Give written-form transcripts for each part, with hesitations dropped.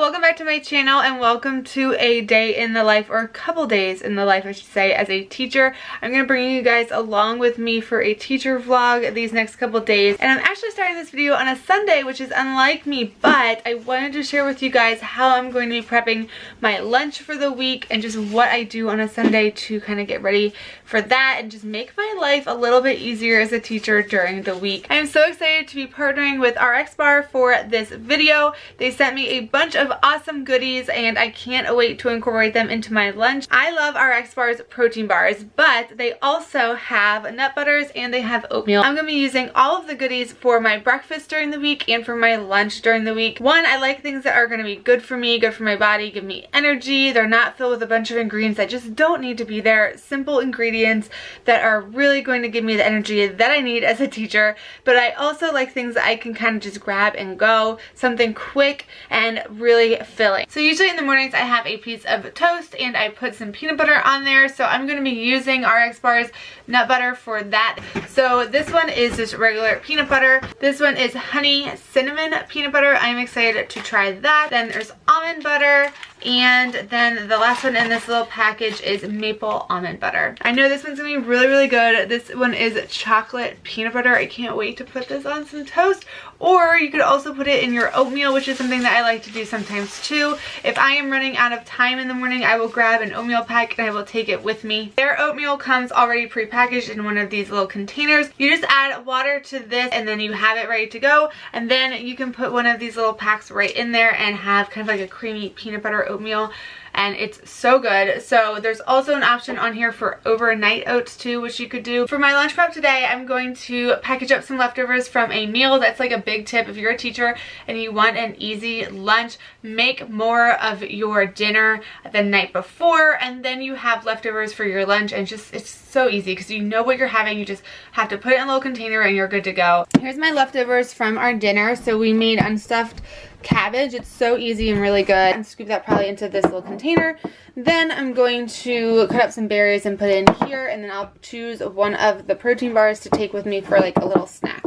welcome back to my channel and welcome to a day in the life, or a couple days in the life I should say, as a teacher. I'm going to bring you guys along with me for a teacher vlog these next couple days, and I'm actually starting this video on a Sunday, which is unlike me, but I wanted to share with you guys how I'm going to be prepping my lunch for the week and just what I do on a Sunday to kind of get ready for that and just make my life a little bit easier as a teacher during the week. I am so excited to be partnering with RXBAR for this video. They sent me a bunch of awesome goodies and I can't wait to incorporate them into my lunch. I love RXBAR's protein bars, but they also have nut butters and they have oatmeal. I'm going to be using all of the goodies for my breakfast during the week and for my lunch during the week. One, I like things that are going to be good for me, good for my body, give me energy. They're not filled with a bunch of ingredients that just don't need to be there. Simple ingredients that are really going to give me the energy that I need as a teacher. But I also like things that I can kind of just grab and go, something quick and really filling. So usually in the mornings I have a piece of toast and I put some peanut butter on there. So I'm going to be using RXBAR's nut butter for that. So this one is just regular peanut butter. This one is honey cinnamon peanut butter. I'm excited to try that. Then there's almond butter. And then the last one in this little package is maple almond butter. I know this one's gonna be really, really good. This one is chocolate peanut butter. I can't wait to put this on some toast. Or you could also put it in your oatmeal, which is something that I like to do sometimes too. If I am running out of time in the morning, I will grab an oatmeal pack and I will take it with me. Their oatmeal comes already pre-packaged in one of these little containers. You just add water to this and then you have it ready to go. And then you can put one of these little packs right in there and have kind of like a creamy peanut butter oatmeal, and it's so good. So there's also an option on here for overnight oats too, which you could do. For my lunch prep today, I'm going to package up some leftovers from a meal. That's like a big tip. If you're a teacher and you want an easy lunch, make more of your dinner the night before, and then you have leftovers for your lunch, and just it's so easy because you know what you're having. You just have to put it in a little container and you're good to go. Here's my leftovers from our dinner. So we made unstuffed cabbage. It's so easy and really good. And scoop that probably into this little container. Then I'm going to cut up some berries and put it in here, and then I'll choose one of the protein bars to take with me for like a little snack.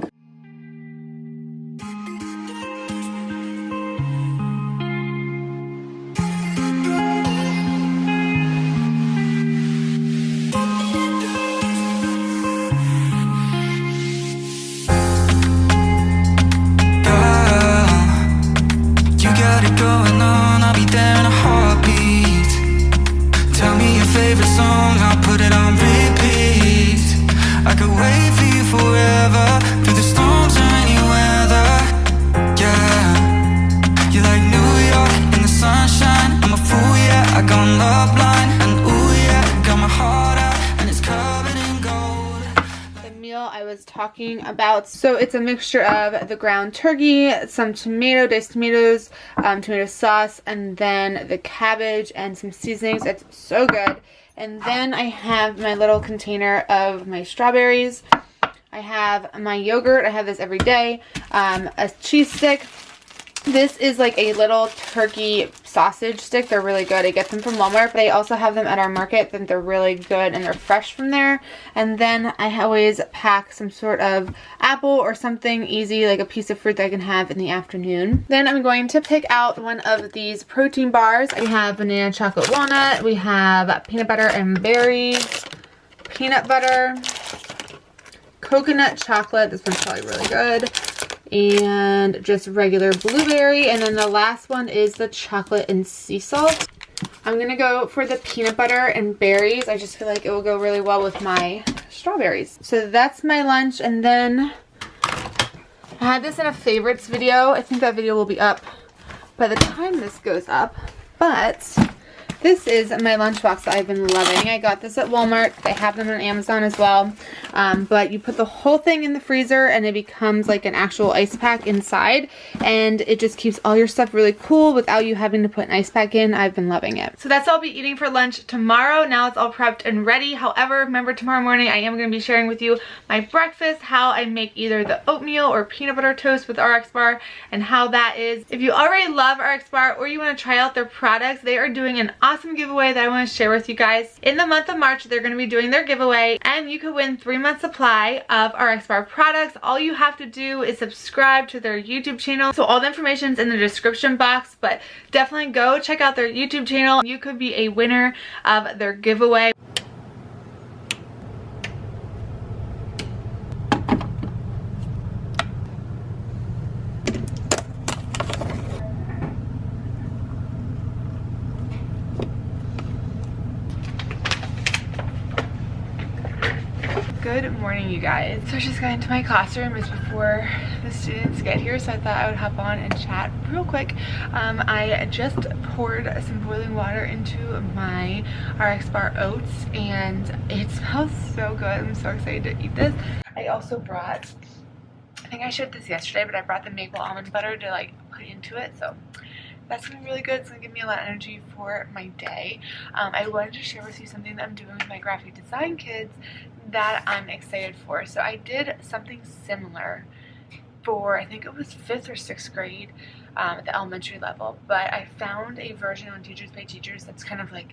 Talking about. So it's a mixture of the ground turkey, some diced tomatoes, tomato sauce, and then the cabbage and some seasonings. It's so good. And then I have my little container of my strawberries. I have my yogurt. I have this every day. A cheese stick. This is like a little turkey sausage stick. They're really good. I get them from Walmart, but I also have them at our market. Then they're really good and they're fresh from there. And then I always pack some sort of apple or something easy, like a piece of fruit that I can have in the afternoon. Then I'm going to pick out one of these protein bars. We have banana chocolate walnut. We have peanut butter and berries, peanut butter, coconut chocolate. This one's probably really good. And just regular blueberry, and then the last one is the chocolate and sea salt. I'm gonna go for the peanut butter and berries. I just feel like it will go really well with my strawberries. So that's my lunch. And then I had this in a favorites video. I think that video will be up by the time this goes up, but this is my lunchbox that I've been loving. I got this at Walmart. They have them on Amazon as well. But you put the whole thing in the freezer and it becomes like an actual ice pack inside. And it just keeps all your stuff really cool without you having to put an ice pack in. I've been loving it. So that's all I'll be eating for lunch tomorrow. Now it's all prepped and ready. However, remember tomorrow morning I am going to be sharing with you my breakfast, how I make either the oatmeal or peanut butter toast with RXBAR and how that is. If you already love RXBAR or you want to try out their products, they are doing an awesome giveaway that I want to share with you guys. In the month of March, they're going to be doing their giveaway, and you could win 3-month supply of RXBAR products. All you have to do is subscribe to their YouTube channel. So all the information is in the description box, but definitely go check out their YouTube channel. You could be a winner of their giveaway. Good morning, you guys. So I just got into my classroom. It's before the students get here, so I thought I would hop on and chat real quick. I just poured some boiling water into my RXBAR oats, and it smells so good. I'm so excited to eat this. I also brought, I think I shared this yesterday, but I brought the maple almond butter to like put into it, so that's gonna be really good. It's gonna give me a lot of energy for my day. I wanted to share with you something that I'm doing with my graphic design kids that I'm excited for. So I did something similar for, I think it was 5th or 6th grade at the elementary level, but I found a version on Teachers Pay Teachers that's kind of like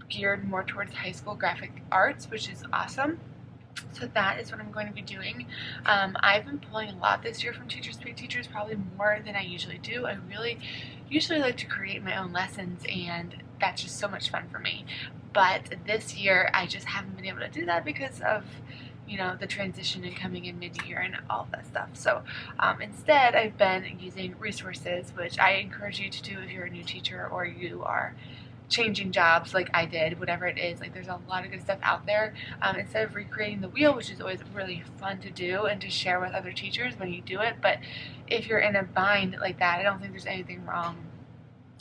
geared more towards high school graphic arts, which is awesome. So that is what I'm going to be doing. I've been pulling a lot this year from Teachers Pay Teachers, probably more than I usually do. I really usually like to create my own lessons, and that's just so much fun for me. But this year I just haven't been able to do that because of, you know, the transition and coming in mid-year and all of that stuff. So instead I've been using resources, which I encourage you to do if you're a new teacher or you are changing jobs like I did, whatever it is. Like, there's a lot of good stuff out there. Instead of recreating the wheel, which is always really fun to do and to share with other teachers when you do it, but if you're in a bind like that, I don't think there's anything wrong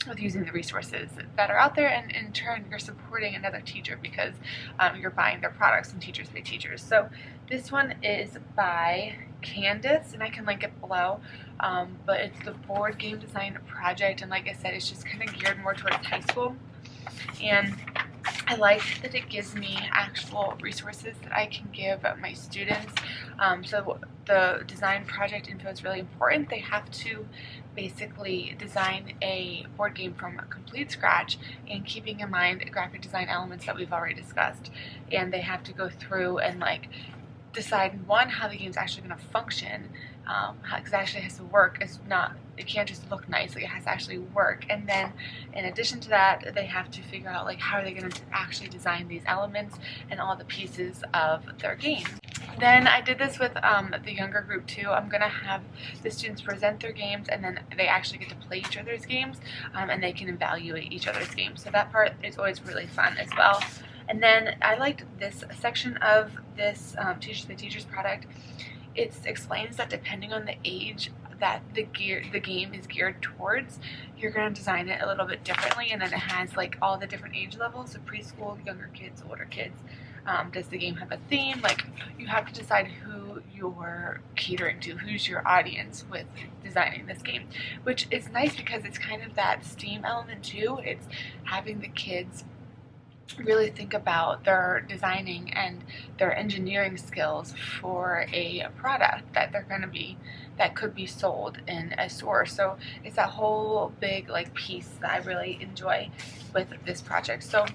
with using the resources that are out there, and in turn you're supporting another teacher because you're buying their products from Teachers Pay Teachers. So this one is by Candace, and I can link it below, but it's the board game design project, and like I said, it's just kind of geared more towards high school, and I like that it gives me actual resources that I can give my students. So the design project info is really important. They have to basically design a board game from complete scratch, and keeping in mind graphic design elements that we've already discussed, and they have to go through and like decide, one, how the game's actually going to function, because it actually has to work. It can't just look nice, like it has to actually work. And then in addition to that, they have to figure out like how are they going to actually design these elements and all the pieces of their game. Then I did this with the younger group too. I'm going to have the students present their games, and then they actually get to play each other's games, and they can evaluate each other's games. So that part is always really fun as well. And then I liked this section of this Teachers Pay Teachers product. It explains that depending on the age that the game is geared towards, you're going to design it a little bit differently, and then it has like all the different age levels, so preschool, younger kids, older kids. Does the game have a theme? Like, you have to decide who you're catering to, who's your audience with designing this game, which is nice because it's kind of that STEAM element too. It's having the kids really think about their designing and their engineering skills for a product that that could be sold in a store. So it's that whole big like piece that I really enjoy with this project. So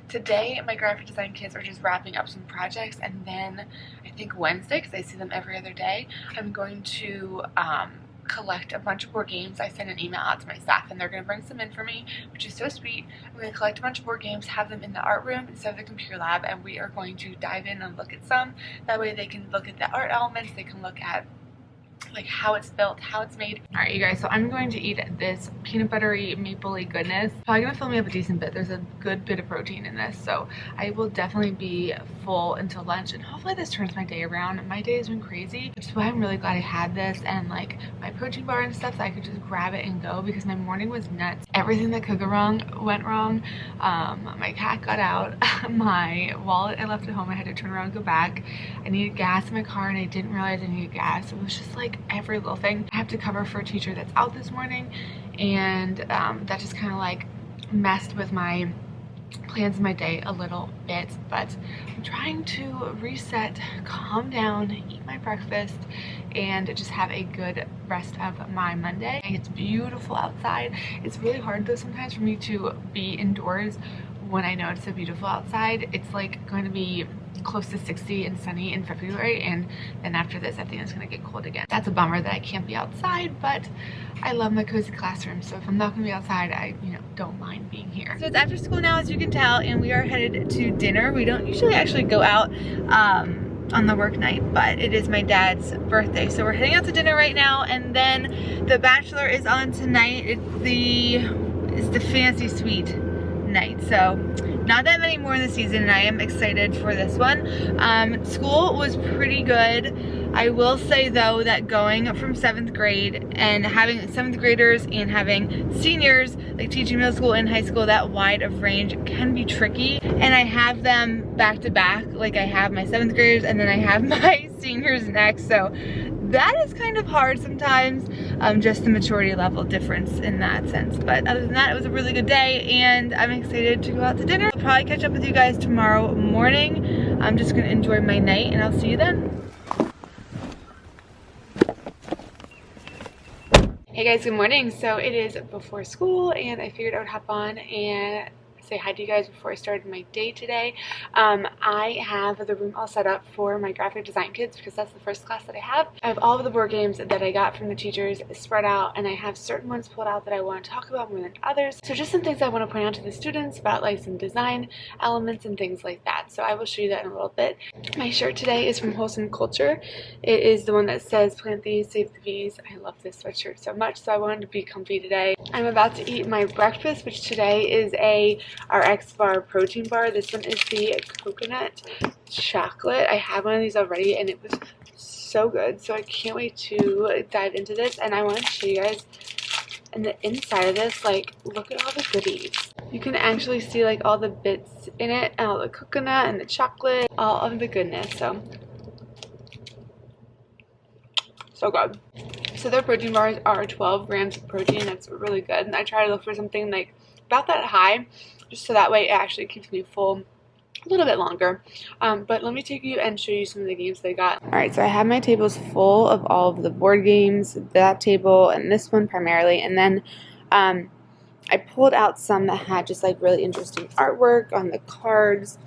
today my graphic design kids are just wrapping up some projects, and then I think Wednesday, because I see them every other day, I'm going to collect a bunch of board games. I sent an email out to my staff, and they're going to bring some in for me, which is so sweet. I'm going to collect a bunch of board games, have them in the art room instead of the computer lab, and we are going to dive in and look at some. That way they can look at the art elements, they can look at like how it's built, how it's made. All right, you guys, so I'm going to eat this peanut buttery mapley goodness. Probably gonna fill me up a decent bit. There's a good bit of protein in this, so I will definitely be full until lunch, and hopefully this turns my day around. My day has been crazy, which is why I'm really glad I had this and like my protein bar and stuff, so I could just grab it and go, because my morning was nuts. Everything that could go wrong went wrong. My cat got out. My wallet I left at home, I had to turn around and go back. I needed gas in my car, and I didn't realize I needed gas. It was just like every little thing. I have to cover for a teacher that's out this morning, and that just kind of like messed with my plans my day a little bit, but I'm trying to reset, calm down, eat my breakfast, and just have a good rest of my Monday. It's beautiful outside. It's really hard though sometimes for me to be indoors when I know it's so beautiful outside. It's like going to be close to 60 and sunny in February, and then after this I think it's going to get cold again. That's a bummer that I can't be outside, but I love my cozy classroom, so if I'm not going to be outside, I don't mind being here. So it's after school now, as you can tell, and we are headed to dinner. We don't usually actually go out on the work night, but it is my dad's birthday, so we're heading out to dinner right now, and then The Bachelor is on tonight. It's the fancy suite night, so not that many more in the season, and I am excited for this one. School was pretty good. I will say though that going from 7th grade and having 7th graders and having seniors, like teaching middle school and high school, that wide of range can be tricky. And I have them back to back, like I have my 7th graders and then I have my seniors next, so that is kind of hard sometimes, just the maturity level difference in that sense. But other than that, it was a really good day, and I'm excited to go out to dinner. I'll probably catch up with you guys tomorrow morning. I'm just gonna enjoy my night, and I'll see you then. Hey guys, good morning. So it is before school, and I figured I would hop on and say hi to you guys before I started my day today. I have the room all set up for my graphic design kids because that's the first class that I have. I have all of the board games that I got from the teachers spread out, and I have certain ones pulled out that I want to talk about more than others. So just some things I want to point out to the students about, like some design elements and things like that. So I will show you that in a little bit. My shirt today is from Wholesome Culture. It is the one that says plant these, save the bees. I love this sweatshirt so much, so I wanted to be comfy today. I'm about to eat my breakfast, which today is a RXBAR protein bar. This one is the coconut chocolate. I have one of these already and it was so good, so I can't wait to dive into this. And I want to show you guys in the inside of this, like, look at all the goodies. You can actually see like all the bits in it, and all the coconut and the chocolate, all of the goodness. So good. So their protein bars are 12 grams of protein. That's really good, and I try to look for something like about that high, just so that way it actually keeps me full a little bit longer. But let me take you and show you some of the games they got. Alright, so I have my tables full of all of the board games, that table and this one primarily, and then I pulled out some that had just like really interesting artwork on the cards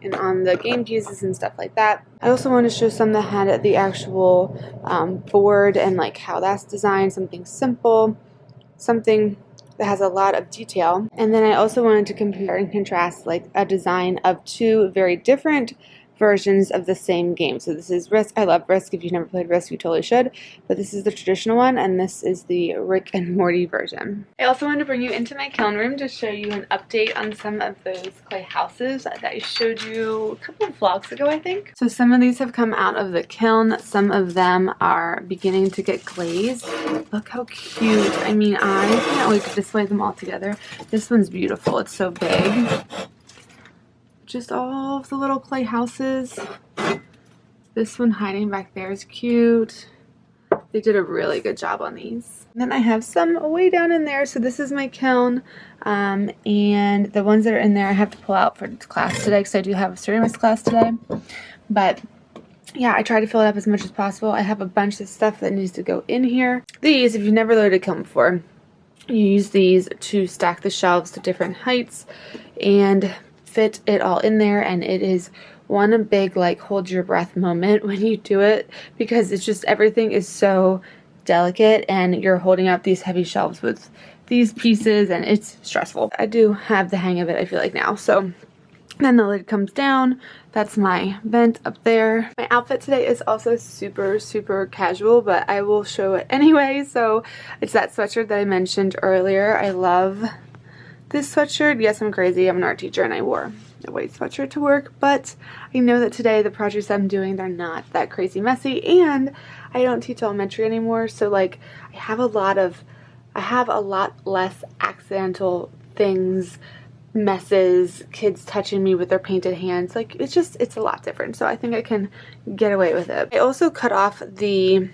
and on the game pieces and stuff like that. I also want to show some that had the actual board and like how that's designed, something simple, something that has a lot of detail. And then I also wanted to compare and contrast like a design of two very different versions of the same game. So this is Risk. I love Risk. If you've never played Risk, you totally should. But this is the traditional one, and this is the Rick and Morty version. I also wanted to bring you into my kiln room to show you an update on some of those clay houses that I showed you a couple of vlogs ago, I think. So some of these have come out of the kiln. Some of them are beginning to get glazed. Look how cute. I mean, I can't wait to display them all together. This one's beautiful. It's so big. Just all of the little clay houses. This one hiding back there is cute. They did a really good job on these. And then I have some way down in there. So this is my kiln. And the ones that are in there I have to pull out for class today because I do have a ceramics class today. But yeah, I try to fill it up as much as possible. I have a bunch of stuff that needs to go in here. These, if you've never loaded a kiln before, you use these to stack the shelves to different heights and fit it all in there, and it is one big like hold your breath moment when you do it, because it's just everything is so delicate and you're holding up these heavy shelves with these pieces and it's stressful. I do have the hang of it, I feel like, now. So then the lid comes down. That's my vent up there. My outfit today is also super casual, but I will show it anyway. So it's that sweatshirt that I mentioned earlier. I love this sweatshirt. Yes, I'm crazy. I'm an art teacher and I wore a white sweatshirt to work, but I know that today the projects I'm doing, they're not that crazy messy, and I don't teach elementary anymore, so like I have a lot less accidental things, messes, kids touching me with their painted hands. Like it's a lot different, so I think I can get away with it. I also cut off the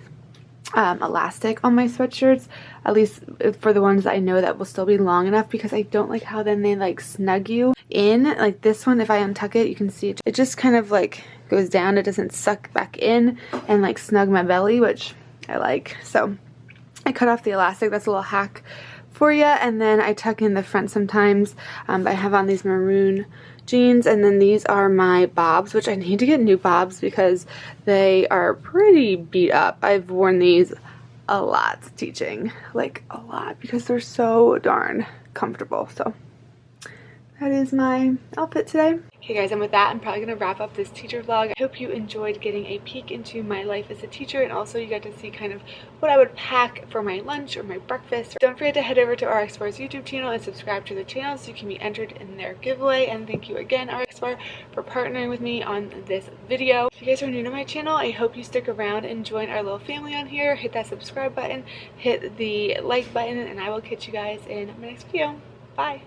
elastic on my sweatshirts, at least for the ones that I know that will still be long enough, because I don't like how then they like snug you in. Like this one, if I untuck it, you can see it just kind of like goes down. It doesn't suck back in and like snug my belly, which I like. So I cut off the elastic. That's a little hack for you. And then I tuck in the front sometimes. I have on these maroon jeans, and then these are my bobs, which I need to get new bobs because they are pretty beat up. I've worn these a lot teaching, like a lot, because they're so darn comfortable. So that is my outfit today. Okay guys, and with that, I'm probably going to wrap up this teacher vlog. I hope you enjoyed getting a peek into my life as a teacher, and also you got to see kind of what I would pack for my lunch or my breakfast. Don't forget to head over to RXBAR's YouTube channel and subscribe to the channel so you can be entered in their giveaway. And thank you again, RXBAR, for partnering with me on this video. If you guys are new to my channel, I hope you stick around and join our little family on here. Hit that subscribe button, hit the like button, and I will catch you guys in my next video. Bye!